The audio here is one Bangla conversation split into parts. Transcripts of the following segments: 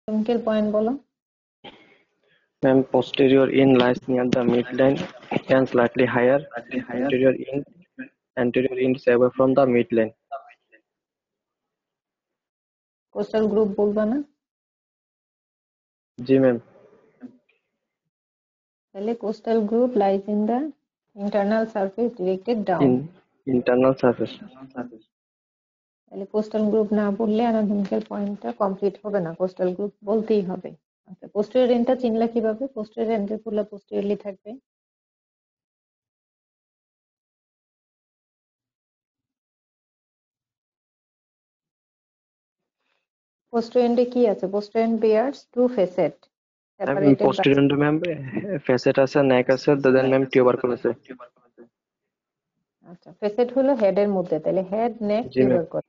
টুঙ্কেল পয়েন্ট বলো। Ma'am, posterior in lies near the midline and slightly higher. Anterior in is away from the midline. Coastal group বলবা না? জি ম্যাম। তাহলে coastal group lies in the internal surface directed down. Internal surface. তাহলে কোস্টাল গ্রুপ না বললে অ্যানাটমিক্যাল পয়েন্টটা কমপ্লিট হবে না, কোস্টাল গ্রুপ বলতেই হবে। আচ্ছা, পোস্টেরিয়র এন্ডটা চিনলা কিভাবে? পোস্টেরিয়র এন্ডের পুরো পোস্টেরিয়রলি থাকবে। পোস্টেরিয়র এন্ডে কি আছে? Posterior end bears two facet separated by Posterior end ma'am facet আছে, neck আছে, then ম্যাম tubercle আছে। আচ্ছা, ফেসেট হলো হেডের মধ্যে, তাহলে হেড, নেক, জি ম্যাম। টিউবারকল।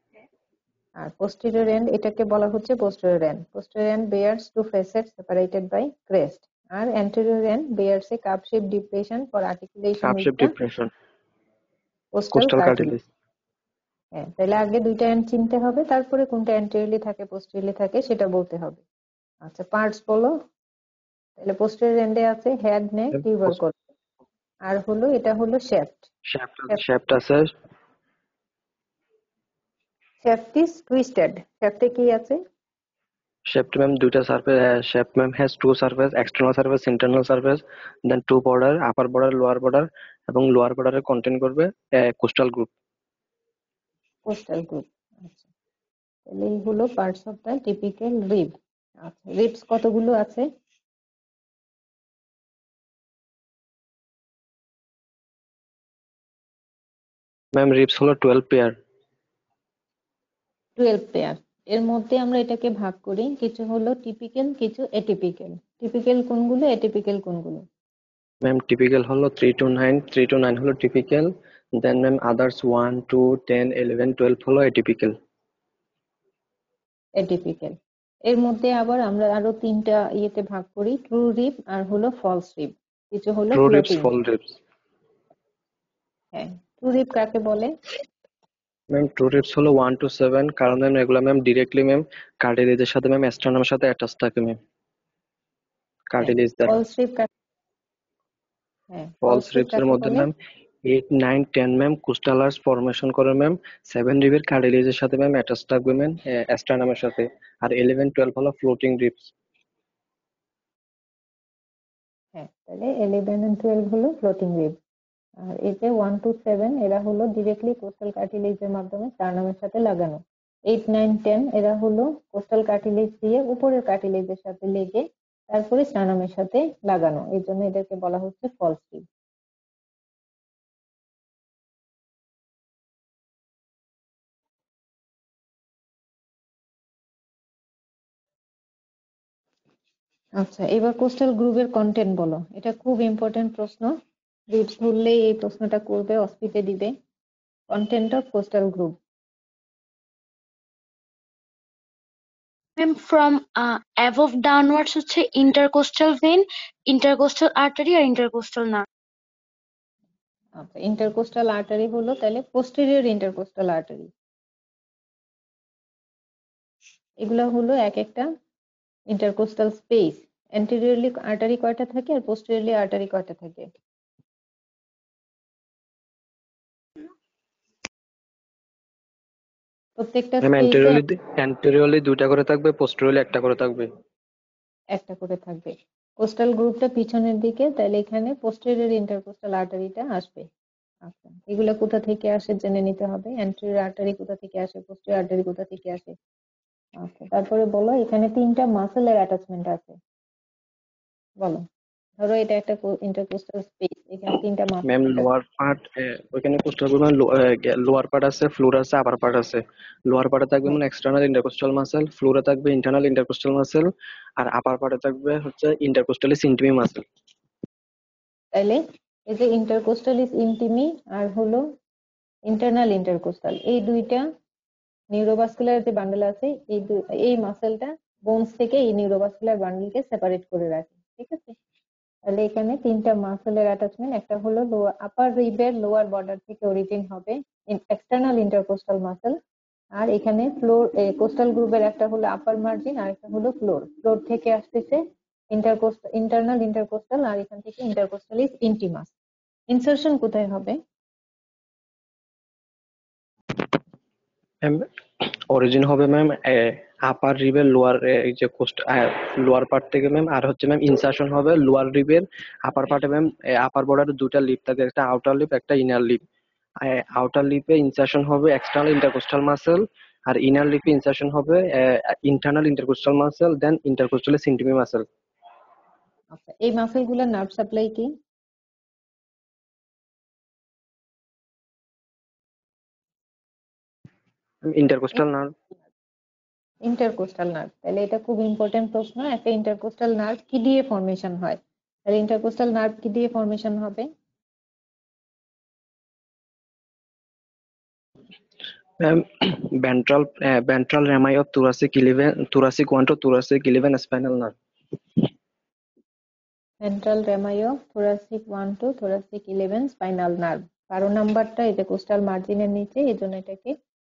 আর পোস্টেরিয়র এন্ড এটাকে বলা হচ্ছে posterior end. Posterior end bears two facets separated by crest, আর anterior end bears a cup shaped depression for articulation Cup with shape the depression. coastal Coastal cartilage। cartilage. হ্যাঁ, তাহলে আগে দুইটা এন্ড চিনতে হবে, তারপরে কোনটা anteriorly থাকে পোস্টেরিয়রলি থাকে সেটা বলতে হবে। আচ্ছা, পার্টস বলো। তাহলে পোস্টেরিয়র এন্ডে আছে হেড, নেক, টিউবারকল। আর হলো এটা হলো শ্যাফট। Shaft আছে। Shaft is twisted. শ্যাফটে কি আছে? Shaft ম্যাম দুইটা surface. Shaft ma'am has two surface, external surface, internal surface, then two border, upper border, lower border, এবং lower border এ contain করবে coastal group. Coastal group. আচ্ছা, তাহলে এই হলো parts of the typical rib. আচ্ছা, রিবস কতগুলো আছে? ম্যাম রিবস হলো 12 পেয়ার। 12 পেয়ার। এর মধ্যে আমরা এটাকে ভাগ করি, কিছু হলো টিপিক্যাল, কিছু এটিপিক্যাল। টিপিক্যাল কোনগুলো, এটিপিক্যাল কোনগুলো? ম্যাম টিপিক্যাল হলো 3 to 9, 3 to 9 হলো টিপিক্যাল, দেন ম্যাম আদার্স 1 2 10 11 12 হলো এটিপিক্যাল। এটিপিক্যাল। এর মধ্যে আবার আমরা আরো তিনটা ইয়েতে ভাগ করি, ট্রু রিব আর হলো ফলস রিব। কিছু হলো true ribs, floating. False ribs. হ্যাঁ, ট্রু রিব কাকে বলে? ম্যাম ট্রু রিবস হলো 1 to 7, কারণ ম্যাম এগুলো ম্যাম ডিরেক্টলি ম্যাম কার্টিলেজের সাথে ম্যাম অ্যাস্ট্রানামের সাথে অ্যাটাচ থাকে ম্যাম, হ্যাঁ, কার্টিলেজ দ্বারা। ফলস রিব কাকে? হ্যাঁ, ফলস ফলস রিব রিবস এর কাকে মধ্যে বলে? ম্যাম 8 9 10 ম্যাম কোস্টালার্স ফর্মেশন করে ম্যাম, 7 রিবের কার্টিলেজের সাথে ম্যাম অ্যাটাচ থাকবে ম্যাম অ্যাস্ট্রানামের সাথে, আর 11 12 হলো ফ্লোটিং রিবস। হ্যাঁ, তাহলে 11 and 12 হলো ফ্লোটিং রিব। আর এই যে 1 to 7 এরা হলো ডিরেক্টলি কোস্টাল কার্টিলেজের মাধ্যমে স্টার্নামের সাথে লাগানো। 8 9 10 এরা হলো কোস্টাল কার্টিলেজ দিয়ে উপরের কার্টিলেজের সাথে লেগে তারপরে স্টার্নামের সাথে লাগানো, এই জন্য এদেরকে বলা হচ্ছে ফলস রিব। আচ্ছা, এবার কোস্টাল গ্রুপের কন্টেন্ট বলো। এটা খুব ইম্পর্টেন্ট প্রশ্ন, রিবস ধরলেই এই প্রশ্নটা করবে, অস্পিতে দিবে। Content of costal group. Ma'am from above downwards হচ্ছে ইন্টারকোস্টাল ভেন, ইন্টারকোস্টাল আর্টারি আর ইন্টারকোস্টাল নার্ভ। আচ্ছা, ইন্টারকোস্টাল আর্টারি হলো তাহলে পোস্টেরিয়র ইন্টারকোস্টাল আর্টারি। এগুলা হলো এক একটা ইন্টারকোস্টাল স্পেস। অ্যান্টেরিয়রলি আর্টারি কয়টা থাকে আর পোস্টেরিয়রলি আর্টারি কয়টা থাকে? প্রত্যেকটা ম্যাম স্পেসে অ্যান্টেরিয়রলি দুইটা করে থাকবে, পোস্টেরিয়রলি একটা করে থাকবে। একটা করে থাকবে। কোস্টাল গ্রুপটা পিছনের দিকে, তাহলে এখানে পোস্টেরিয়র ইন্টারকোস্টাল আর্টারিটা আসবে। আচ্ছা, এগুলা কোথা থেকে আসে জেনে নিতে হবে। অ্যান্টেরিয়র আর্টারি কোথা থেকে আসে, পোস্টেরিয়র আর্টারি কোথা থেকে আসে। আচ্ছা, তারপরে বলো এখানে তিনটা মাসেলের অ্যাটাচমেন্ট আছে, বলো। ধরো এটা একটা ইন্টারকোস্টাল স্পেস, এখানে তিনটা muscle ma'am attach. Lower part, ওইখানে কোস্টাল গ্রুপে লোয়ার পার্ট আছে, ফ্লোর আছে, আপার পার্ট আছে। লোয়ার পার্টে থাকবে মানে এক্সটার্নাল ইন্টারকোস্টাল মাসেল, ফ্লোরে থাকবে ইন্টারনাল ইন্টারকোস্টাল মাসেল, আর আপার পার্টে থাকবে হচ্ছে ইন্টারকোস্টালিস ইন্টিমি মাসেল। তাইলে এই যে ইন্টারকোস্টালিস ইন্টিমি আর হলো ইন্টারনাল ইন্টারকোস্টাল, এই দুইটা নিউরোভাস্কুলার যে বান্ডেল আছে, এই মাসেলটা বোনস থেকে এই নিউরোভাস্কুলার বান্ডেলকে সেপারেট করে রাখে, ঠিক আছে? তাহলে এখানে তিনটা মাসেলের অ্যাটাচমেন্ট, একটা হলো আপার রিবের লোয়ার বর্ডার থেকে অরিজিন হবে এক্সটার্নাল ইন্টারকোস্টাল মাসেল, আর এখানে ফ্লোর কোস্টাল গ্রুপের একটা হলো আপার মার্জিন আর একটা হলো ফ্লোর। ফ্লোর থেকে আসতেছে ইন্টারনাল ইন্টারকোস্টাল, আর এখান থেকে ইন্টারকোস্টালিস ইন্টিমাস। ইনসার্শন কোথায় হবে? ম্যাম অরিজিন হবে ম্যাম আপার রিবের লোয়ার এই যে লোয়ার পার্ট থেকে ম্যাম, আর হচ্ছে ম্যাম ইনসার্শন হবে লোয়ার রিবের আপার পার্টে ম্যাম। আপার বর্ডারে দুটা লিপ থাকে, একটা আউটার লিপ একটা ইনার লিপ। আউটার লিপে ইনসার্শন হবে এক্সটার্নাল ইন্টারকোস্টাল মাসেল, আর ইনার লিপে ইনসার্শন হবে ইন্টারনাল ইন্টারকোস্টাল মাসেল, দেন ইন্টারকোস্টাল সিন্টিমি মাসেল। আচ্ছা, এই মাসেল গুলোর নার্ভ সাপ্লাই কি? Intercostal nerve. Intercostal nerve. তাহলে এটা খুব ইম্পর্টেন্ট প্রশ্ন। একটা ইন্টারকোস্টাল নার্ভ কি দিয়ে ফর্মেশন হয়? তাহলে ইন্টারকোস্টাল নার্ভ কি দিয়ে ফর্মেশন হবে? ventral rami of thoracic 1 to thoracic 11 spinal nerve. Ventral rami of thoracic 1 to thoracic 11 spinal nerve. 12 নাম্বারটা এই যে কোস্টাল মার্জিনের নিচে, এই জন্য এটাকে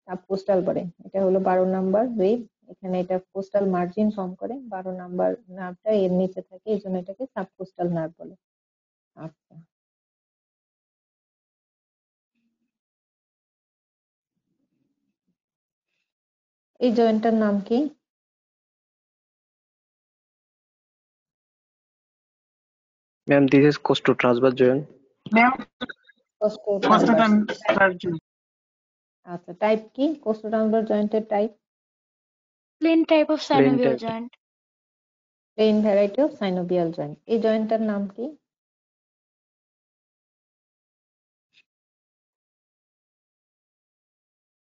সাবকোস্টাল বলে। এটা হলো 12 নাম্বার রিব, এখানে এটা কোস্টাল মার্জিন ফর্ম করে। 12 নাম্বার নার্ভটা এর নিচে থাকে, এই জন্য এটাকে সাবকোস্টাল নার্ভ বলে। আচ্ছা, এই জয়েন্টটার নাম কি? Ma'am, this is costotransverse joint. Ma'am, costotransverse. costotransverse. আচ্ছা, টাইপ কি কোস্টোট্রান্সভার্স জয়েন্টের টাইপ? Plain type of Plain synovial type. joint. Plain variety of synovial joint. এই জয়েন্টটার নাম কি?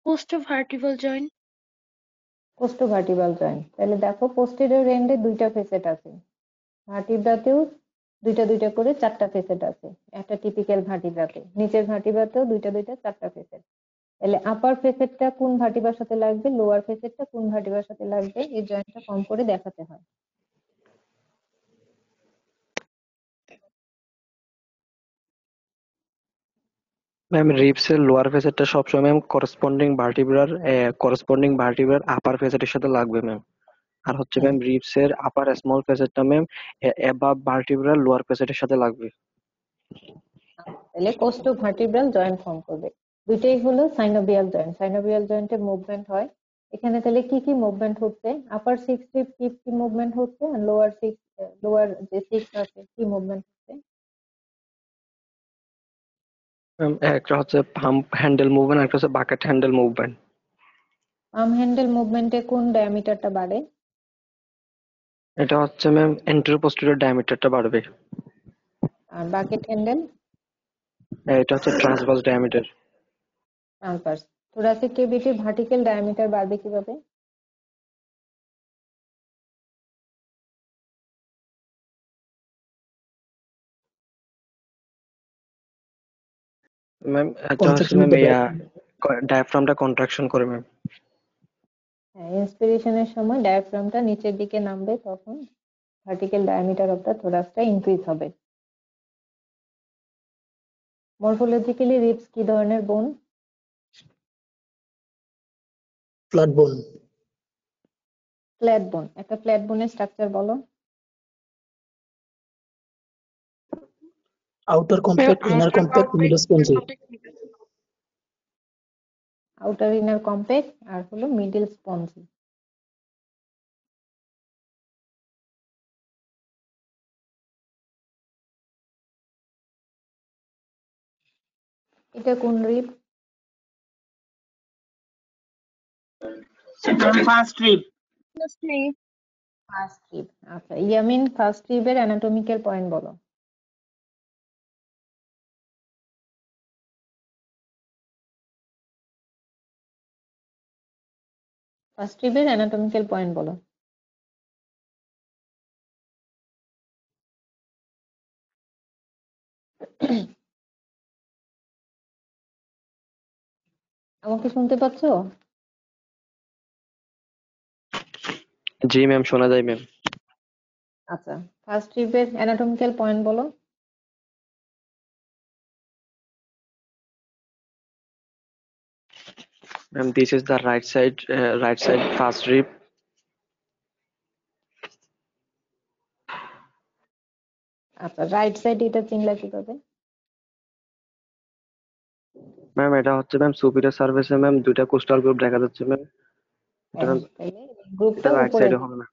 Costovertebral joint. Costovertebral joint. তাহলে দেখো পোস্টেরিয়র এন্ডে দুইটা ফেসেট আছে, ভার্টিব্রাতেও দুইটা দুইটা করে চারটা ফেসেট আছে, একটা টিপিক্যাল ভার্টিব্রাতে। নিচের ভার্টিব্রাতেও দুইটা দুইটা চারটা ফেসেট। তাহলে আপার ফেসেটটা কোন ভার্টিব্রার সাথে লাগবে, লোয়ার ফেসেটটা কোন ভার্টিব্রার সাথে লাগবে, এই জয়েন্টটা ফর্ম করে দেখাতে হয়। ম্যাম রিবস এর লোয়ার ফেসেটটা সবসময় ম্যাম করসপন্ডিং ভার্টিব্রার আপার ফেসেটের সাথে লাগবে ম্যাম। আর হচ্ছে হ্যাঁ, ম্যাম রিবস এর আপার স্মল ফেসেটটা ম্যাম অ্যাবাভ ভার্টিব্রার লোয়ার ফেসেটের সাথে লাগবে। তাহলে কোস্টোভার্টিব্রাল জয়েন্ট ফর্ম করবে। দুইটাই হলো সাইনোভিয়াল জয়েন্ট। সাইনোভিয়াল জয়েন্টে মুভমেন্ট হয়। এখানে তাহলে কি কি মুভমেন্ট হচ্ছে? আপার সিক্স রিব কি কি মুভমেন্ট হচ্ছে, আর লোয়ার যে সিক্স আছে কি মুভমেন্ট হচ্ছে? ম্যাম একটা হচ্ছে পাম্প হ্যান্ডেল মুভমেন্ট, একটা হচ্ছে bucket handle movement. Arm handle মুভমেন্টে কোন ডায়ামিটারটা বাড়ে? এটা হচ্ছে ম্যাম এন্টেরো পোস্টেরিয়র ডায়ামিটারটা বাড়বে। আর বাকেট হ্যান্ডেল? এটা হচ্ছে ট্রান্সভার্স ডায়ামিটার। ট্রান্সভার্স। থোরাসিক কেভিটির ভার্টিক্যাল ডায়ামিটার বাড়বে কিভাবে? ম্যাম এটা হচ্ছে Contraction of ম্যাম the ডায়াফ্রামটা কন্ট্রাকশন করে ম্যাম। হ্যাঁ, ইন্সপিরেশনের সময় ডায়াফ্রামটা নিচের দিকে নামবে, তখন ভার্টিক্যাল ডায়ামিটার অফ দ্য থোরাসটা ইনক্রিজ হবে। মরফোলজিক্যালি রিবস কি ধরনের বোন? flat bone. ফ্ল্যাট বোন। একটা ফ্ল্যাট বোনের স্ট্রাকচার বলো। Outer compact, inner compact, middle spongy. Outer inner compact আর হলো মিডল স্পঞ্জি। এটা কোন রিব? First rib. First rib. আচ্ছা, ইয়ামিন ফার্স্ট রিবের অ্যানাটমিক্যাল পয়েন্ট বলো। ফার্স্ট রিবের অ্যানাটমিক্যাল পয়েন্ট বলো। আমাকে শুনতে পাচ্ছো? জি ম্যাম, শোনা যায় ম্যাম। আচ্ছা, ফার্স্ট রিবের অ্যানাটমিক্যাল পয়েন্ট বলো। Ma'am, this is the right side first rib. আচ্ছা, রাইট সাইড এটা চিনলা কিভাবে? ম্যাম এটা হচ্ছে ম্যাম সুপিরিয়র সার্ফেসে ম্যাম দুইটা কোস্টাল গ্রুপ দেখা যাচ্ছে ম্যাম। এটা হ্যাঁ, তাইলে গ্রুপটা এটা রাইট উপরে সাইডে হবে না।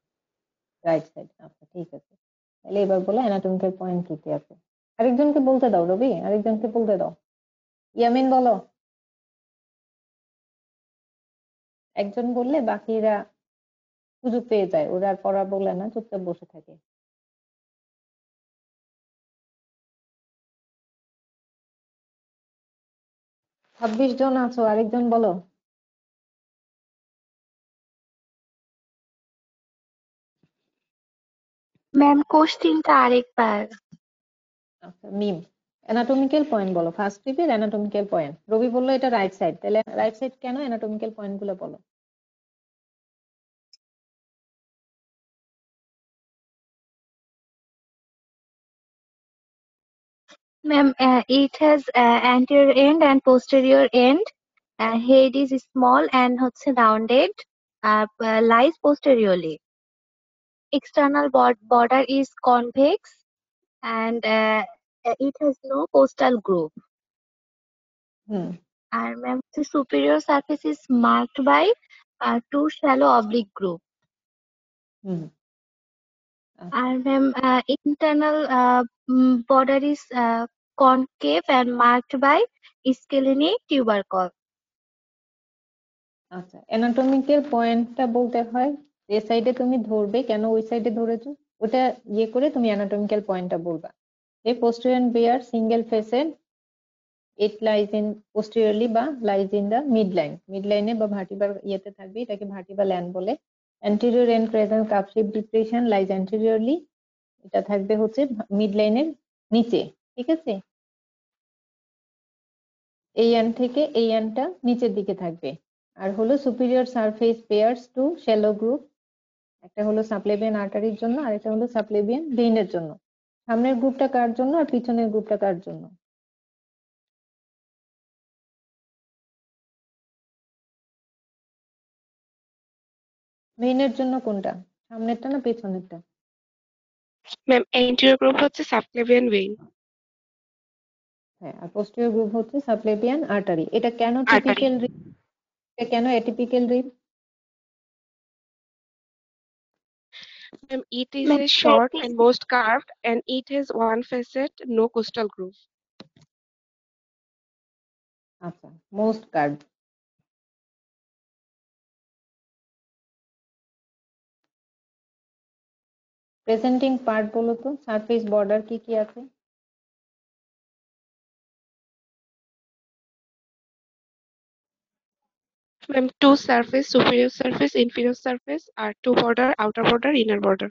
Right side. আচ্ছা, ঠিক আছে। তাহলে এবার বলো অ্যানাটমিক্যাল পয়েন্ট কি কি আছে। আরেকজনকে বলতে দাও রবি, আরেকজনকে বলতে দাও। ইয়ামিন বলো। একজন বললে বাকিরা সুযোগ পেয়ে যায়, ওরা আর পড়া বলে না, চুপচাপ বসে থাকে। 26 জন আছো, আরেকজন বলো। ম্যাম কোশ্চেনটা আরেকবার। আচ্ছা, মিম অ্যানাটমিক্যাল পয়েন্ট বলো, ফার্স্ট ট্রিপের অ্যানাটমিক্যাল পয়েন্ট। রবি বললো এটা রাইট সাইড, তাহলে রাইট সাইড কেন, অ্যানাটমিক্যাল পয়েন্ট গুলো বলো। Ma'am, it has anterior end and posterior end. Head is small and rounded. Lies posteriorly. External border is convex and it has no costal groove. Hmm And ma'am, the superior surface is marked by two shallow oblique groove. Hmm And ma'am, internal border is concave and marked by scalene tubercle. আচ্ছা, অ্যানাটমিক্যাল পয়েন্টটা বলতে হয় যে সাইডে তুমি ধরবে, কেন ওই সাইডে ধরেছো ওটা ইয়ে করে তুমি অ্যানাটমিক্যাল পয়েন্টটা বলবা। এ posterior bear single facet, it lies in posteriorly বা lies in the midline, midline এ বা ভার্টিব্রাল ইয়েতে থাকবে, এটাকে ভার্টিব্রাল ল্যান্ড বলে। anterior end present cup shape depression lies anteriorly, এটা থাকবে হচ্ছে মিড লাইনের নিচে, ঠিক আছে। এই এন্ড থেকে এই এন্ডটা নিচের দিকে থাকবে। আর হলো superior surface bears two shallow groove, একটা হলো সাবক্লেভিয়ান আর্টারির জন্য আর একটা হলো সাবক্লেভিয়ান ভেইনের জন্য। সামনের গ্রুপটা কার জন্য আর পিছনের গ্রুপটা কার জন্য? ভেইনের জন্য কোনটা, সামনেরটা না পেছনেরটা? ম্যাম anterior group হচ্ছে সাবক্লেভিয়ান ভেইন। হ্যাঁ, আর পোস্টেরিয়র গ্রুপ হচ্ছে সাবক্লেভিয়ান আর্টারি। এটা কেন আর্টারি। টিপিক্যাল রিব, এটা কেন atypical rib? Ma'am, it is Ma'am, a that short is and most carved, and it has one facet, no costal groove. আচ্ছা, মোস্ট কার্ভ। প্রেজেন্টিং পার্ট বলো তো, সারফেস বর্ডার কি কি আছে? Ma'am, two surface, superior surface, inferior surface, are two border, outer border, inner border.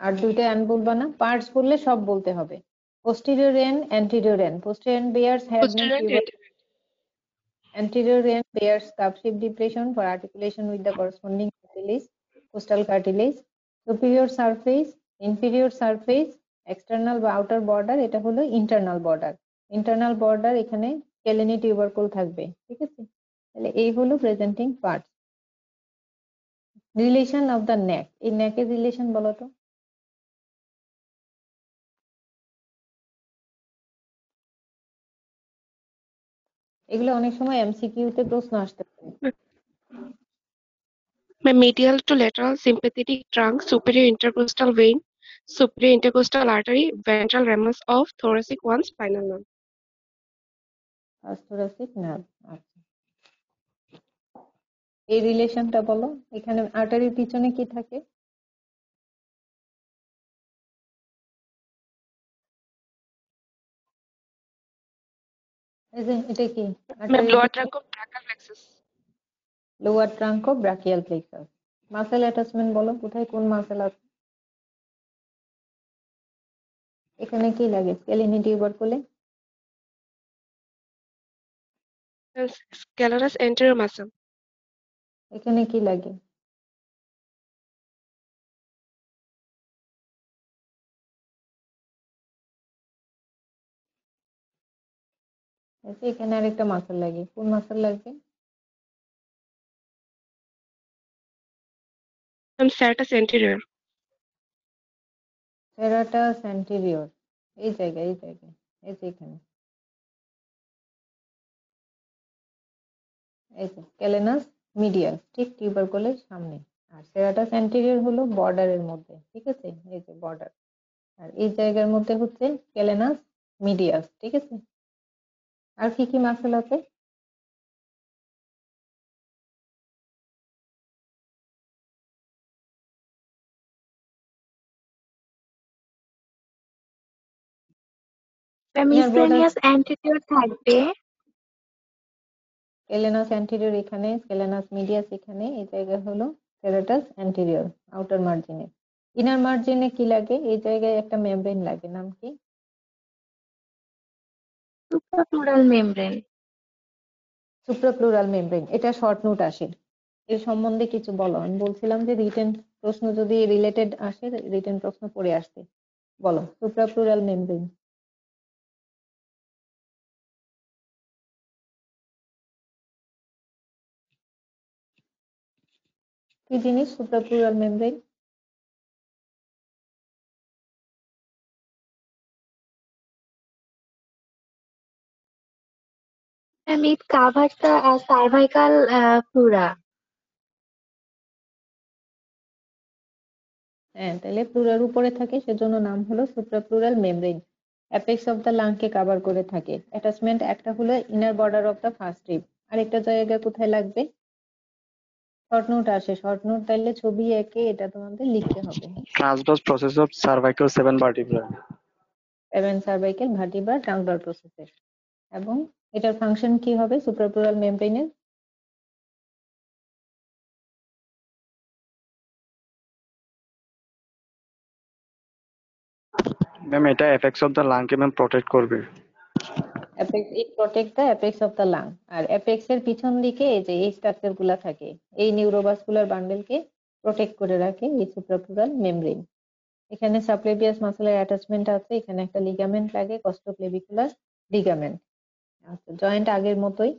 আর দুইটা এন্ড বলবা না, পার্টস বললে সব বলতে হবে। posterior end, anterior end, posterior end bears head neck Posterior and tuber, anterior end bears cup shape depression for articulation with the corresponding cartilage, costal cartilage, superior surface, inferior surface, external বা outer border, এটা হলো internal border, internal border এখানে scalene tubercle থাকবে, ঠিক আছে। তাহলে এই হলো presenting part. Relation of the নেক, এই নেকের রিলেশন বলো তো। এগুলো অনেক সময় এমসিকিউ তে প্রশ্ন আসতে পারে। Ma'am, medial to lateral sympathetic trunk, superior intercostal vein, superior intercostal artery, ventral ramus of thoracic one, spinal nerve. First thoracic nerve, আচ্ছা। এই রিলেশনটা বলো, এখানে আর্টারির পিছনে কি থাকে? এই যে এটা কি Ma'am, আর্টারির lower পিছনে? trunk of brachial plexus. Lower trunk of brachial plexus. Muscle attachment বলো, কোথায় কোন মাসেল আছে? এখানে কি লাগে, স্কেলিনি টিউবারকুলে? Scalarius anterior muscle. এখানে কি লাগে? এই যে এখানে আরেকটা মাসেল লাগে, কোন মাসেল লাগবে? serratus anterior. সেরাটাস অ্যান্টেরিয়র এই জায়গায় এই যে এখানে এই যে ক্যালেনাস মিডিয়াস ঠিক টিউবারকুলের সামনে। আর সেরাটাস অ্যান্টেরিয়র হলো বর্ডারের মধ্যে, ঠিক আছে, এই যে বর্ডার। আর এই জায়গার মধ্যে হচ্ছে ক্যালেনাস মিডিয়াস, ঠিক আছে। আর কি কি মাসেল আছে? ইনার বর্ডার মিসেলিয়াস অ্যান্টিটিউড থাকবে। ক্যালেনাস অ্যান্টেরিয়র এখানে, ক্যালেনাস মিডিয়াস এখানে, এই জায়গায় হলো সেরাটাস অ্যান্টেরিয়র আউটার মার্জিনে। ইনার মার্জিনে কি লাগে? এই জায়গায় একটা মেমব্রেন লাগে, নাম কি? সুপ্রাপ্লুরাল মেমব্রেন। সুপ্রাপ্লুরাল মেমব্রেন। এটা শর্ট নোট আসে, এর সম্বন্ধে কিছু বলো। আমি বলছিলাম যে রিটেন প্রশ্ন যদি রিলেটেড আসে, রিটেন প্রশ্ন পড়ে আসতে বলো। সুপ্রাপ্লুরাল মেমব্রেন কি জিনিস? সুপ্রাপ্লুরাল membrane It covers the cervical flora. হ্যাঁ, তাহলে প্লুরার উপরে থাকে, সেজন্য নাম হলো suprapleural membrane. Apex of the লাংকে কভার করে থাকে। অ্যাটাচমেন্ট একটা হলো inner border of the first rib, আরেকটা জায়গা কোথায় লাগবে? শর্ট নোট আসে, শর্ট নোট তাইলে ছবি এঁকে এটা তোমাদের লিখতে হবে। Transverse process of cervical 7 vertebrae. 7 cervical vertebra ট্রান্সভার প্রসেসের। এবং এটার ফাংশন কি হবে সুপ্রাপ্লুরাল মেমব্রেনের? ম্যাম এটা এফেক্টস অফ দ্য লাংকে ম্যাম প্রোটেক্ট করবে। Apex, it protect the apex of the lung. আর অ্যাপেক্স এর পিছন দিকে এই যে এই স্ট্রাকচার গুলা থাকে, এই নিউরোভাস্কুলার বান্ডেলকে প্রোটেক্ট করে রাখে এই সুপ্রাপ্লুরাল মেমব্রেন। এখানে সাবক্লেভিয়াস মাসেলের অ্যাটাচমেন্ট আছে, এখানে একটা লিগামেন্ট লাগে, কস্টোক্লেভিকুলার লিগামেন্ট। আচ্ছা, জয়েন্ট আগের মতোই।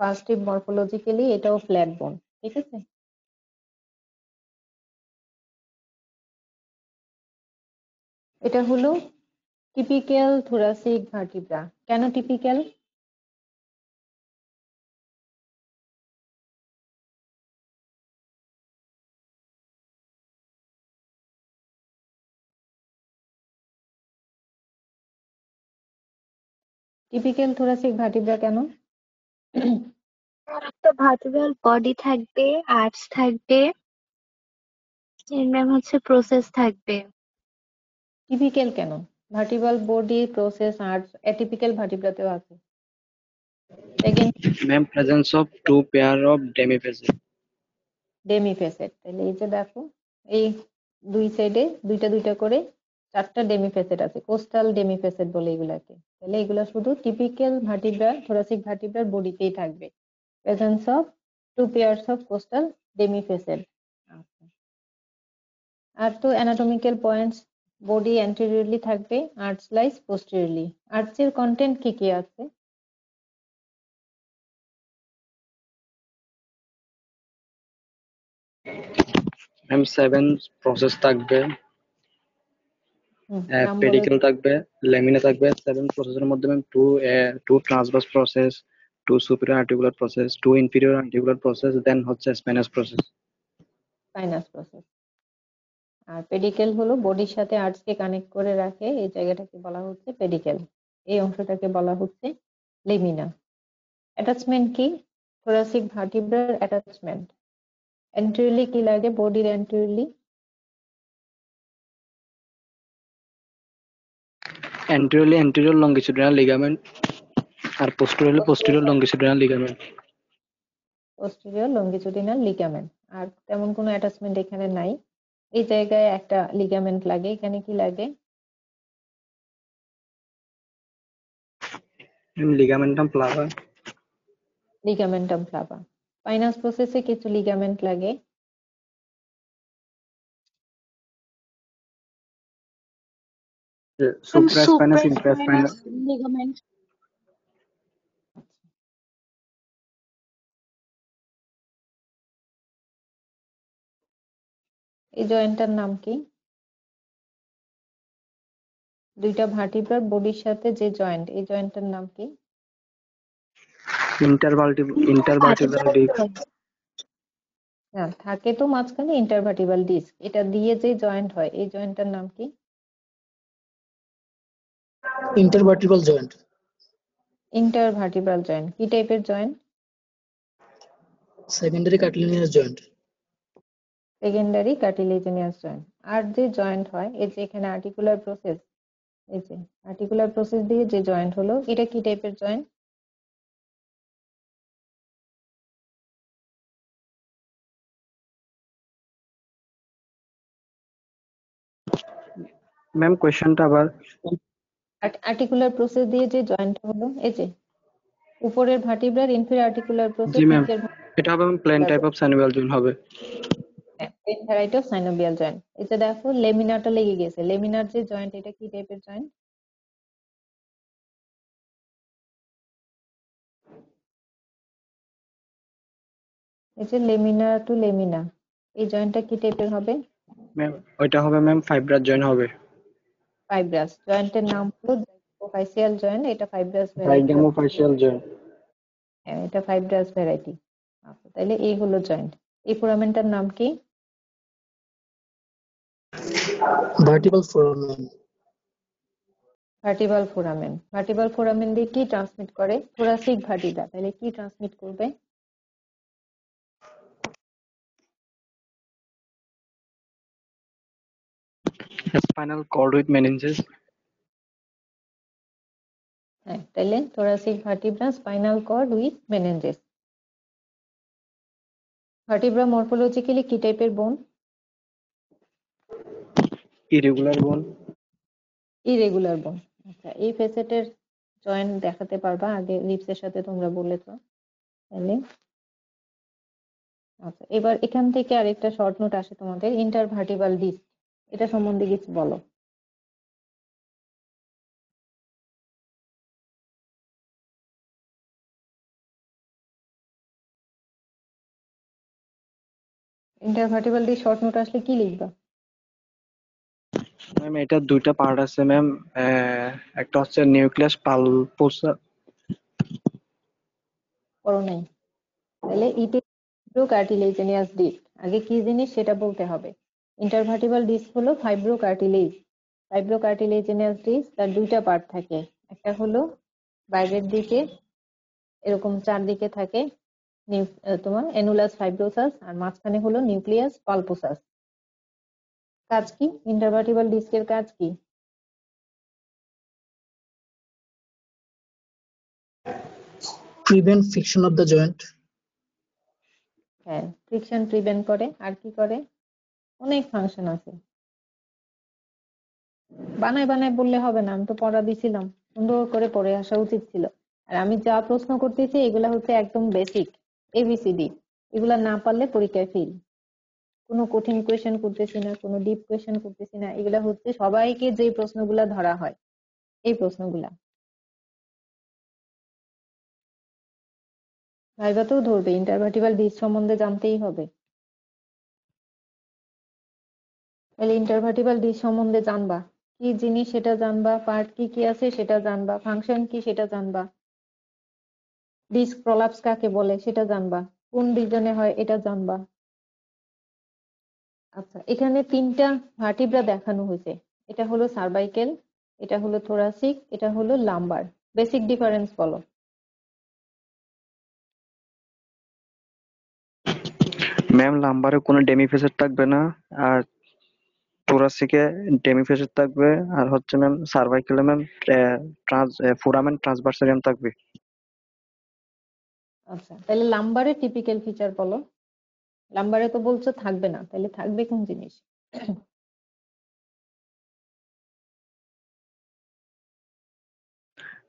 ফার্স্ট রিব মরফোলজিক্যালি এটাও ফ্ল্যাট বোন, ঠিক আছে। এটা হলো টিপিক্যাল থোরাসিক ভার্টিব্রা। কেন টিপিক্যাল? টিপিক্যাল থোরাসিক ভার্টিব্রা কেন? একটা ভার্টিব্রাল বডি থাকবে, আর্চ থাকবে, এর ম্যাম হচ্ছে প্রসেস থাকবে। টিপিক্যাল কেন? ভার্টিব্রাল বডি, প্রসেস, আর্টস অ্যাটিপিক্যাল ভার্টিব্রাতেও আছে। Second, ma'am presence of 2 pair of demifacet. Demifacet. তাহলে এই যে দেখো, এই দুই সাইডে দুইটা দুইটা করে 4টা ডেমিফেসেট আছে, কোস্টাল ডেমিফেসেট বলে এগুলাকে। তাহলে এগুলা শুধু টিপিক্যাল ভার্টিব্রা, থোরাসিক ভার্টিব্রার বডিতেই থাকবে। Presence of 2 pairs of costal demifacet. আচ্ছা, আর তো অ্যানাটমিক্যাল পয়েন্টস, বডি অ্যান্টেরিয়রলি থাকবে, আর্চ লাইস পোস্টেরিয়রলি। আর্চের কন্টেন্ট কি কি আছে? ম্যাম 7 প্রসেস থাকবে, নাম বলো। পেডিকেল থাকবে, ল্যামিনা থাকবে। 7 প্রসেসের মধ্যে ma'am 2 transverse process, 2 superior articular process, 2 inferior articular process, then হচ্ছে স্পাইনাস প্রসেস। Sinus process. আর পেডিকেল হলো বডির সাথে আর্চকে কানেক্ট করে রাখে, এই জায়গাটাকে বলা হচ্ছে পেডিকেল, এই অংশটাকে বলা হচ্ছে লেমিনা। অ্যাটাচমেন্ট কি? থোরাসিক ভার্টিব্রার অ্যাটাচমেন্ট অ্যান্টেরিয়রলি কি লাগে? বডির anteriorly anteriorly anterior longitudinal ligament, আর posteriorly posterior longitudinal ligament. Posterior longitudinal ligament. আর তেমন কোনো অ্যাটাচমেন্ট এখানে নাই। এই জায়গায় একটা লিগামেন্ট লাগে, এখানে কি লাগে? লিগামেন্টাম প্লাভা। লিগামেন্টাম ফ্লাভা। স্পাইনাস প্রসেসে কিছু লিগামেন্ট লাগে। সুপ্রাস্পাইনাস, ইনফ্রাস্পাইনাস। Supraspinous ligament. এই জয়েন্টটার নাম কি? দুইটা ভার্টিব্রার বডির সাথে যে জয়েন্ট, এই জয়েন্টটার নাম কি? Intervertebral disk. না, থাকে তো মাঝখানে ইন্টারভার্টিব্রাল ডিস্ক, এটা দিয়ে যে জয়েন্ট হয় এই জয়েন্টটার নাম কি? Intervertebral joint. Intervertebral joint. কি টাইপের joint? Secondary cartilaginous joint. Secondary cartilaginous joint. আর যে জয়েন্ট হয়, এই যে এখানে আর্টিকুলার প্রসেস, এই যে আর্টিকুলার প্রসেস দিয়ে যে জয়েন্ট হলো, এটা কি টাইপের জয়েন্ট? ম্যাম কোয়েশ্চেনটা আবার। আর্টিকুলার প্রসেস দিয়ে যে জয়েন্ট হলো, এই যে উপরের ভার্টিব্রার ইনফেরিয়র আর্টিকুলার প্রসেস, জি ম্যাম, নিচের এটা হবে plane type of synovial joint হবে। Variety of synovial joint. এই যে দেখো লেমিনারটা লেগে গেছে, লেমিনার যে জয়েন্ট, এটা কি টাইপের জয়েন্ট? এই যে লেমিনা টু লেমিনা, এই জয়েন্টটা কি টাইপের হবে? ম্যাম ওইটা হবে ম্যাম ফাইব্রাস জয়েন্ট হবে। ফাইব্রাস। জয়েন্টের নাম হলো জাইগোফাইসিয়াল জয়েন্ট, এটা ফাইব্রাস ভ্যারাইটি অফ, জাইগোফাইসিয়াল জয়েন্ট। এটা ফাইব্রাস ভ্যারাইটি। আচ্ছা, তাহলে এই হলো জয়েন্ট। এই ফোরামেনটার নাম কি? Vertebral foramen. Vertebral foramen. Vertebral foramen দিয়ে কি ট্রান্সমিট করে? Thoracic vertebra. তাহলে কি ট্রান্সমিট করবে? Spinal cord with meninges. হ্যাঁ, তাহলে thoracic vertebra, spinal cord with meninges. Vertebra morphologically কি টাইপের বোন? ইরেগুলার বোন। ইরেগুলার বোন। আচ্ছা, এই ফেসেটের জয়েন্ট দেখাতে পারবা? আগে রিপসের সাথে তোমরা বলেছো। তাহলে আচ্ছা, এবার এখান থেকে আরেকটা শর্ট নোট আসে তোমাদের, ইন্টারভার্টিব্রাল ডিস্ক, এটা সম্বন্ধে কিছু বলো। ইন্টারভার্টিব্রাল ডিস্ক শর্ট নোট আসলে কি লিখবা? ম্যাম এটা দুইটা পার্ট আছে ম্যাম, একটা হচ্ছে নিউক্লিয়াস পালপোসা। করো নাই? তাহলে কার্টিলেজিনিয়াস ডিস্ক, আগে কি জিনিস সেটা বলতে হবে। ইন্টারভার্টিব্রাল ডিস্ক হলো ফাইব্রোকার্টিলেজ। ফাইব্রোকার্টিলেজিনিয়াস ডিস্ক, তার দুইটা পার্ট থাকে। একটা হলো বাইরের দিকে এরকম চারদিকে থাকে তোমার অ্যানুলাস ফাইব্রোসাস, আর মাঝখানে হলো নিউক্লিয়াস পালপোসাস। কাজ কি ইন্টারভার্টিব্রাল ডিস্কের? কাজ কি? Prevent friction of the joint. হ্যাঁ, ফ্রিকশন প্রিভেন্ট করে। আর কি করে? অনেক ফাংশন আছে, বানায় বানায় বললে হবে না, আমি তো পড়া দিছিলাম, সুন্দর করে পড়ে আসা উচিত ছিল। আর আমি যা প্রশ্ন করতেছি এগুলা হচ্ছে একদম বেসিক এবিসিডি, এগুলা না পারলে পরীক্ষায় ফেল। কোনো কঠিন কোয়েশ্চেন করতেছি না, কোনো ডিপ কোয়েশ্চেন করতেছি না, এগুলা হচ্ছে সবাইকে যে প্রশ্নগুলা ধরা হয় এই প্রশ্নগুলা ভাইভাতেও ধরবে। ইন্টারভার্টিব্রাল ডিস্ক সম্বন্ধে জানতেই হবে। তাহলে ইন্টারভার্টিব্রাল ডিস্ক সম্বন্ধে জানবা, কি জিনিস সেটা জানবা, পার্ট কি কি আছে সেটা জানবা, ফাংশন কি সেটা জানবা, ডিস্ক প্রলাপস কাকে বলে সেটা জানবা, কোন রিজনে হয় এটা জানবা। আচ্ছা, এখানে তিনটা ভার্টিব্রা দেখানো হয়েছে, এটা হলো সার্ভাইকেল, এটা হলো থোরাসিক, এটা হলো লাম্বার। বেসিক ডিফারেন্স বলো। ম্যাম লাম্বারে কোনো ডেমিফেসেট থাকবে না, আর থোরাসিকে ডেমিফেসেট থাকবে, আর হচ্ছে ম্যাম সার্ভাইকেলে ম্যাম ফোরামেন ট্রান্সভার্সারিয়াম থাকবে। আচ্ছা, তাহলে লাম্বারের টিপিক্যাল ফিচার বলো। লাম্বারে তো বলছো থাকবে না, তাহলে থাকবে কোন জিনিস?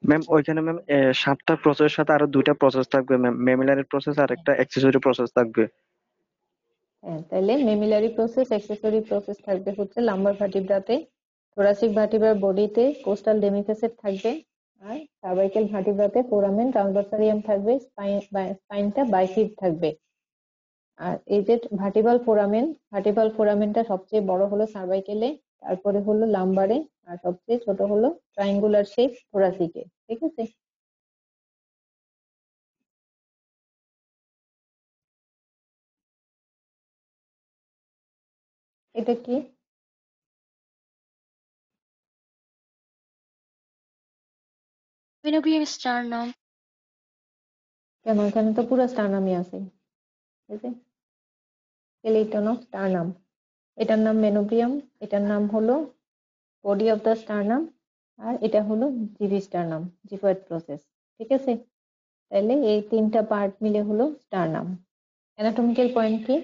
ম্যাম ওইখানে ম্যাম 7টা প্রসেসের সাথে আরো 2টা প্রসেস থাকবে ম্যাম, মেমিলারি প্রসেস আর একটা অ্যাক্সেসরি প্রসেস থাকবে। হ্যাঁ, তাহলে মেমিলারি প্রসেস, অ্যাক্সেসরি প্রসেস থাকবে হচ্ছে লাম্বার ভার্টিব্রাতে, থোরাসিক ভার্টিব্রার বডিতে কোস্টাল ডেমিফেসেট থাকবে, আর সার্ভাইকেল ভার্টিব্রাতে ফোরামেন ট্রান্সভার্সারিয়াম থাকবে, স্পাইনটা বাইফিড থাকবে। আর এই যে ভার্টিবাল ফোরামেনটা সবচেয়ে বড় হলো সার্ভাইকেলে, তারপরে হলো লাম্বারে, আর সবচেয়ে ছোট হলো ট্রায়াঙ্গুলার শেপ থোরাসিকে। ঠিক আছে, এটা কি? Manubrium sternum. কেন, এখানে তো পুরো স্টারনামই আছে। ঠিক আছে, স্কেলিটন অফ স্টারনাম, এটার নাম মেনোব্রিয়াম, এটার নাম হলো বডি অফ দ্য স্টারনাম, আর এটা হলো জিভি স্টারনাম, জিভয়েড প্রসেস। ঠিক আছে, তাহলে এই তিনটা পার্ট মিলে হলো স্টারনাম। অ্যানাটমিক্যাল পয়েন্ট কি?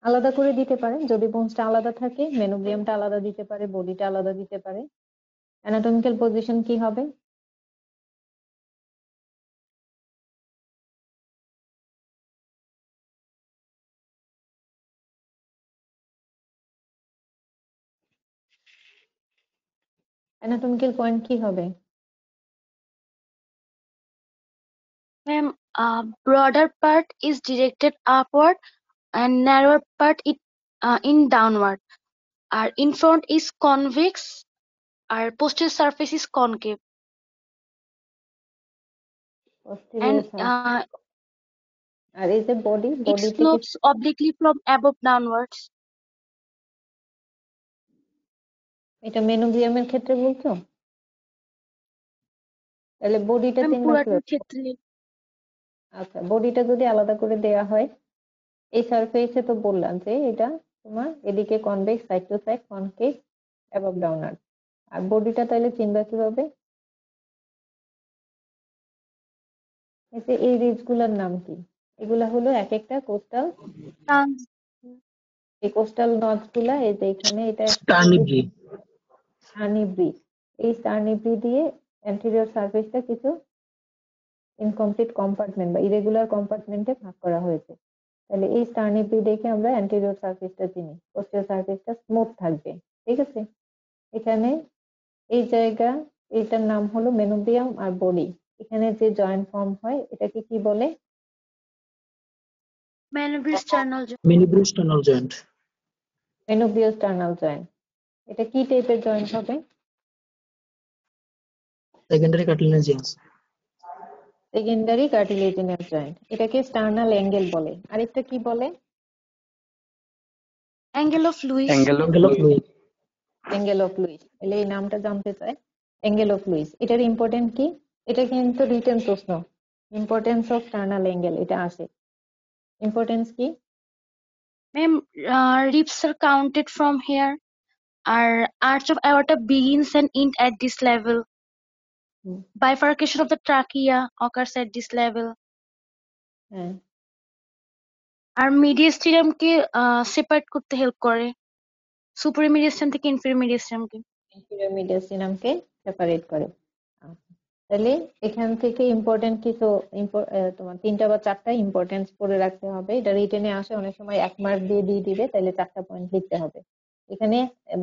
আলাদা করে দিতে পারে, যদি বোনসটা আলাদা থাকে মেনোব্রিয়ামটা আলাদা দিতে পারে, বডিটা আলাদা দিতে পারে। অ্যানাটমিক্যাল পজিশন কি হবে? অ্যানাটমিক্যাল পয়েন্ট কি হবে? Ma'am, broader part is directed upward and narrower part in downward. Our in front is convex, our posterior surface is concave, posterior and surface। আর এই যে বডি, it বডিতে কি? slopes obliquely from above downwards. এটা মেনোব্রিয়ামের ক্ষেত্রে বলছো? তাহলে বডিটা Ma'am, চিনবা পুরাটার কিভাবে? ক্ষেত্রে আচ্ছা, বডিটা যদি আলাদা করে দেয়া হয়, এই সারফেসে তো বললাম যে এটা তোমার এদিকে convex, side to side, concave, above downward. আর বডিটা তাহলে চিনবা কিভাবে? এই যে এই রিজ গুলার নাম কি? এগুলা হলো এক একটা কোস্টাল, trans এই কোস্টাল নচ গুলা, এই যে এখানে এটা একটা স্টার্নিব্রি। স্টার্নিব্রি, এই স্টার্নিব্রি দিয়ে অ্যান্টেরিয়র সারফেসটা কিছু ইনকমপ্লিট কম্পার্টমেন্ট বা ইরেগুলার কম্পার্টমেন্টে ভাগ করা হয়েছে। তাহলে এই স্টার্নিব্রি দেখে আমরা অ্যান্টেরিয়র সারফেসটা চিনি, পোস্টেরিয়র সারফেসটা স্মুথ থাকবে। ঠিক আছে, এখানে এই জায়গা, এটার নাম হলো মেনোব্রিয়াম আর বডি, এখানে যে জয়েন্ট ফর্ম হয় এটাকে কি বলে? manubriosternal Menibrio-sternal joint. মেনোব্রিওস্টার্নাল জয়েন্ট। এটা কি টাইপের জয়েন্ট হবে? Secondary cartilaginous. Secondary cartilaginous joint. এটাকে স্টার্নাল অ্যাঙ্গেল বলে। আরেকটা কি বলে? angle of Lewis. Angle of Angle of Lewis. Angle of Luis. তাহলে এই নামটা জানতে চাই, অ্যাঙ্গেল অফ লুইস। এটার ইম্পর্টেন্ট কি? এটা কিন্তু রিটেন প্রশ্ন, ইম্পর্টেন্স অফ স্টার্নাল অ্যাঙ্গেল এটা আসে। ইম্পর্টেন্স কি? Ma'am, ribs are counted from here. Our arch of aorta begins and ends at this level. Hmm, Bifurcation of the trachea occurs at this level. হ্যাঁ, আর mediastinum কে সেপারেট করতে হেল্প করে, সুপারিয়র মিডিয়াস্টাম থেকে ইনফেরিয়র মিডিয়াস্টামকে। ইনফিরিয়র মিডিয়াসিনামকে সেপারেট করে। আচ্ছা, তাহলে এখান থেকে ইম্পর্টেন্ট কিছু তোমার তিনটা বা চারটা ইম্পর্টেন্স পড়ে রাখতে হবে। এটা রিটেনে আসে, অনেক সময় 1 মার্ক দিয়ে দিবে, তাহলে 4টা পয়েন্ট লিখতে হবে। এখানে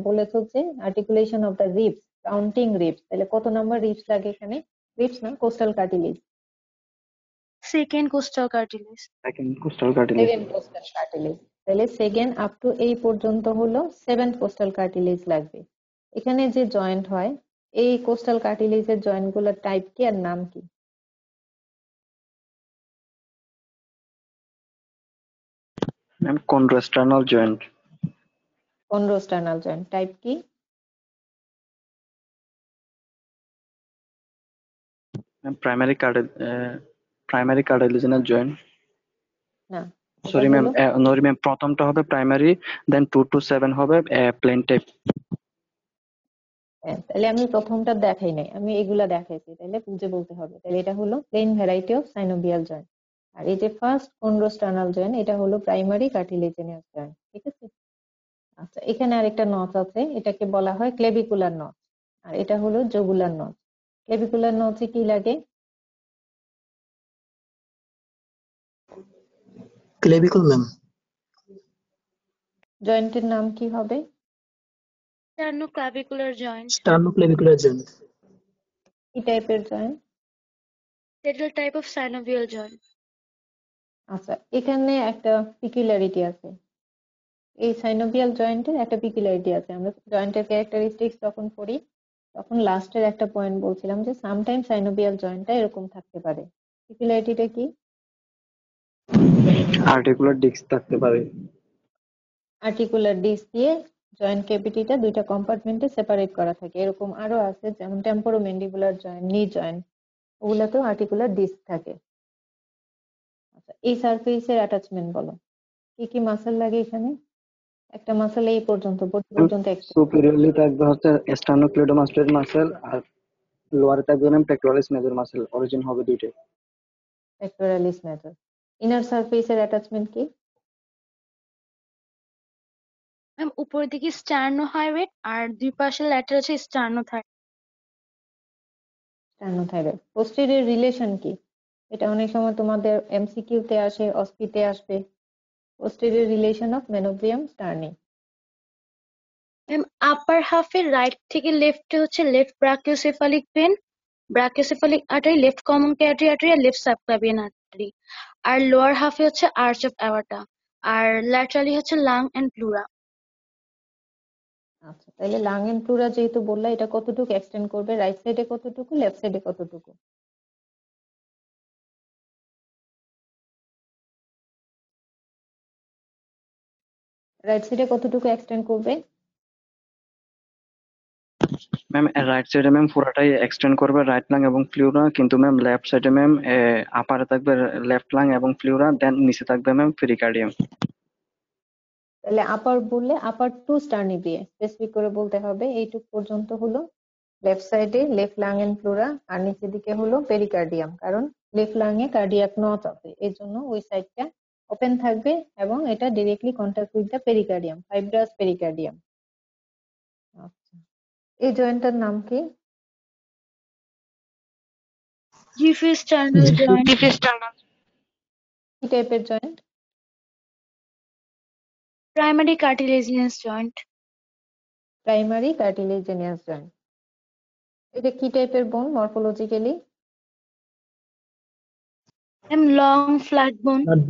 বলেছে যে articulation of the ribs, counting ribs, তাহলে কত নাম্বার রিবস লাগে এখানে? রিবস না, coastal cartilage. Second coastal cartilage. Second coastal cartilage. Second coastal cartilage, তাহলে সেকেন্ড আপ টু এই পর্যন্ত হলো সেভেন্থ কোস্টাল কার্টিলেজ লাগবে। এখানে যে জয়েন্ট হয়, এই কোস্টাল কার্টিলেজের জয়েন্ট গুলোর টাইপ কি আর নাম কি? Ma'am chondrosternal joint. Chondrosternal joint type কি? Ma'am primary cartilaginous joint. না, এটা সরি ম্যাম, হলো নরি ম্যাম, প্রথমটা হবে প্রাইমারি, দেন 2 to 7 হবে প্লেন টাইপ। তাহলে আমি প্রথমটা দেখাই নাই, আমি এগুলা দেখাইছি, তাহলে বুঝে বলতে হবে। তাহলে এটা হলো plane variety of synovial joint. আর এই যে ফার্স্ট কন্ড্রোস্টার্নাল জয়েন্ট, এটা হলো প্রাইমারি কার্টিলেজিনাস জয়েন্ট। ঠিক আছে, আচ্ছা, এখানে আরেকটা নচ আছে, এটাকে বলা হয় ক্লেভিকুলার নচ, আর এটা হলো জগুলার নচ। ক্লেভিকুলার নচে কি লাগে? Clavicle, ma'am. জয়েন্টের নাম কি হবে? Sternoclavicular joint. Sternoclavicular joint. কি টাইপের joint? Lateral type of synovial joint. আচ্ছা, এখানে একটা পিকুলারিটি আছে। এই সাইনোভিয়াল জয়েন্টের একটা পিকুলারিটি আছে। আমরা জয়েন্টের ক্যারেক্টারিস্টিক্স যখন পড়ি তখন লাস্টের একটা পয়েন্ট বলছিলাম যে সামটাইম সাইনোভিয়াল জয়েন্টটা এরকম থাকতে পারে। পিকুলারিটিটা কি? আর্টিকুলার ডিস্ক থাকতে পারে। আর্টিকুলার ডিস্ক দিয়ে জয়েন্ট ক্যাভিটিটা দুইটা কম্পার্টমেন্টে সেপারেট করা থাকে। এরকম আরো আছে, যেমন টেম্পোরোম্যান্ডিবুলার জয়েন্ট, নি জয়েন্ট, ওগুলাতেও আর্টিকুলার ডিস্ক থাকে। আচ্ছা, এই সারফেসের অ্যাটাচমেন্ট বলো, কি কি মাসল লাগে এখানে? একটা মাসল এই পর্যন্ত বডি পর্যন্ত সুপিরিয়রলি থাকবে হচ্ছে স্টার্নোক্লেইডোমাস্টোইড মাসল, আর লোয়ারে থাকবে পেক্টোরালিস মেজর মাসল, অরিজিন হবে দুইটাই। Pectoralis major. ইনার সারফেসের অ্যাটাচমেন্ট কি? ম্যাম উপরের দিকে স্টার্নোহাইড্রেট আর দুই পাশে ল্যাটার আছে স্টার্নোথাইড। স্টার্নোথাইরয়েড। পোস্টেরিয়র রিলেশন কি? এটা অনেক সময় তোমাদের এমসিকিউ তে আসে, অস্পিতে আসবে। Posterior relation of manubrium sterni. Ma'am upper হাফের রাইট থেকে লেফটে হচ্ছে left brachiocephalic vein, brachiocephalic artery, left common carotid artery আর লেফট সাবক্লাভিয়ান আর্টারি। আর লোয়ার হাফে হচ্ছে আর্চ অফ অ্যাওর্টা, আর ল্যাটারালি হচ্ছে লাং এন্ড প্লুরা। আচ্ছা, তাহলে লাং এন্ড প্লুরা যেহেতু বললা, এটা কতটুকু এক্সটেন্ড করবে? রাইট সাইডে কতটুকু, লেফট সাইডে কতটুকু? রাইট সাইডে কতটুকু এক্সটেন্ড করবে? ম্যাম রাইট সাইডে পুরাটাই এক্সটেন্ড করবে রাইট লাং এবং প্লিউরা, কিন্তু লেফট সাইডে আপারে থাকবে লেফট লাং এবং প্লিউরা, দেন নিচে থাকবে পেরিকার্ডিয়াম। তাহলে আপার বললে আপার টু স্টার্নি দিয়ে স্পেসিফিক করে বলতে হবে। এইটুক পর্যন্ত হলো লেফট সাইডে লেফট লাং এন্ড প্লুরা, আর নিচের দিকে হলো পেরিকার্ডিয়াম। কারণ লেফট লাং এ কার্ডিয়াক নচ আছে, এই জন্য ওই সাইডটা ওপেন থাকবে এবং এটা directly contact with the pericardium, fibrous pericardium. আচ্ছা, এই জয়েন্টটার নাম কি? জিফিস টার্নাল জয়েন্ট। কি টাইপের joint? Primary cartilaginous joint. Primary cartilaginous joint. এটা কি টাইপের বোন মরফোলজিক্যালি? ম্যাম লং ফ্ল্যাট বোন। Blood.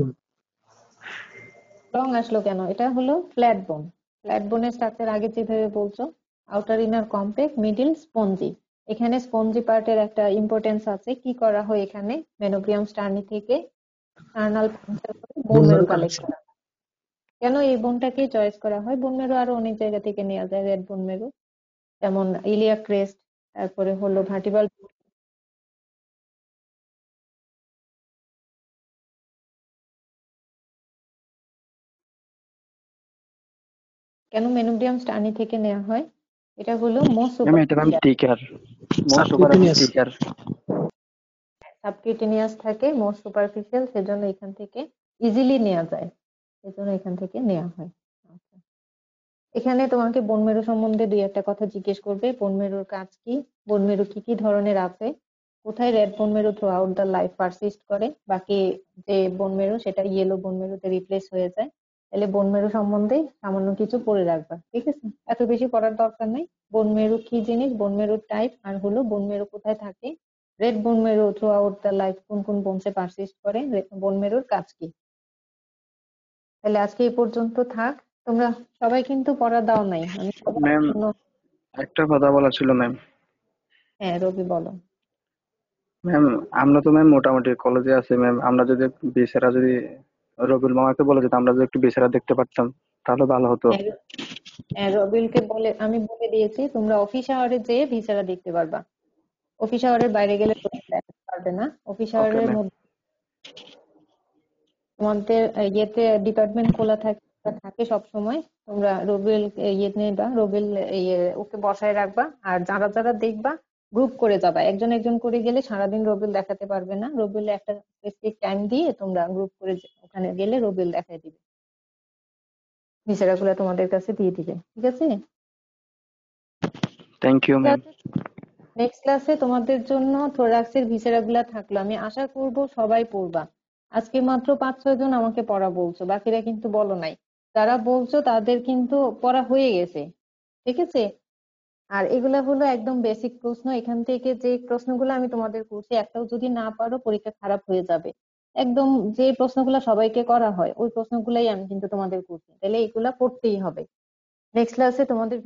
লং আসলো কেন? এটা হলো ফ্ল্যাট বোন। ফ্ল্যাট বোনের স্ট্রাকচার আগে যেভাবে বলছো, outer inner compact, middle spongy. এখানে স্পঞ্জি পার্টের একটা ইম্পর্টেন্স আছে। কি করা হয় এখানে? মেনোব্রিয়াম স্টার্নি থেকে স্টার্নাল পাংচার করে বোন Bone মেরু marrow কালেক্ট collection. করা হয়। কেন এই বোনটাকে চয়েস করা হয়? বোন মেরু আরো অনেক জায়গা থেকে নেওয়া যায়, রেড বোন মেরু, যেমন ইলিয়াক ক্রেস্ট, তারপরে হলো ভার্টিবাল। কেন মেনোব্রিয়াম স্টার্নি থেকে নেওয়া হয়? এটা হলো মোস্ট এটা সুপারফিশিয়াল, টিকার, মোস্ট Subcutaneous. টিকার। সাবকিউটেনিয়াস থাকে, মোস্ট সুপারফিশিয়াল, সেজন্য এখান থেকে ইজিলি নেওয়া যায়, সেজন্য এখান থেকে নেওয়া হয়। আচ্ছা, এখানে তোমাকে বোন মেরু সম্বন্ধে দুই একটা কথা জিজ্ঞেস করবে। বোন মেরুর কাজ কি, বোন মেরু কি কি ধরনের আছে, কোথায় রেড বোন মেরু through out the life persist করে, বাকি যে বোন মেরু সেটা ইয়েলো বোন মেরুতে রিপ্লেস হয়ে যায়। তাহলে বোন মেরু সম্বন্ধে সামান্য কিছু পড়ে রাখবা, ঠিক আছে? এত বেশি পড়ার দরকার নেই। বোন মেরু কি জিনিস, বোন মেরুর টাইপ, আর হলো বোন মেরু কোথায় থাকে, রেড বোন মেরু থ্রু আউট দ্য লাইফ কোন কোন বোনসে পারসিস্ট করে, বোন মেরুর কাজ কি। তাহলে আজকে এই পর্যন্ত থাক। তোমরা সবাই কিন্তু পড়া দাও নাই, আমি সবার ম্যাম জন্য। একটা কথা বলা ছিল ম্যাম। হ্যাঁ, রবি বলো। ম্যাম আমরা তো মোটামুটি কলেজে আছি ম্যাম, আমরা যদি বেচারা যদি রবিউল মামাকে বলে যেত আমরা যদি একটু বেচারা দেখতে পারতাম তাহলে ভালো হতো। হ্যাঁ, হ্যাঁ, রবিলকে বলে, আমি বলে দিয়েছি তোমরা অফিস আওয়ারে যেয়ে ভিসারা দেখতে পারবা। অফিস আওয়ারের বাইরে গেলে তোমরা দেখাতে পারবে না। অফিস ওকে আওয়ারের ম্যাম। মধ্যে তোমাদের ইয়েতে ডিপার্টমেন্ট খোলা থাকে, থাকে সব সময়। তোমরা রবিল ইয়ে নেবা, রবিল ইয়ে ওকে বসায় রাখবা, আর যারা যারা দেখবা গ্রুপ করে যাবা। একজন একজন করে গেলে সারাদিন রবিল দেখাতে পারবে না। রবিল একটা স্পেসিফিক টাইম দিয়ে তোমরা গ্রুপ করে ওখানে গেলে রবিল দেখাই দিবে, ভিসারা গুলো তোমাদের কাছে দিয়ে দিবে, ঠিক আছে? Thank you ma'am. নেক্সট ক্লাসে তোমাদের জন্য থোরাক্সের ভিসেরা গুলা থাকলো। আমি আশা করব সবাই পড়বা। আজকে মাত্র 5-6 জন আমাকে পড়া বলছো, বাকিরা কিন্তু বলো নাই। যারা বলছো তাদের কিন্তু পড়া হয়ে গেছে, ঠিক আছে? আর এগুলা হলো একদম বেসিক প্রশ্ন। এখান থেকে যে প্রশ্নগুলো আমি তোমাদের করছি, একটাও যদি না পারো পরীক্ষা খারাপ হয়ে যাবে। একদম যে প্রশ্নগুলো সবাইকে করা হয় ওই প্রশ্নগুলাই আমি কিন্তু তোমাদের করছি, তাহলে এগুলা করতেই হবে। নেক্সট ক্লাসে তোমাদের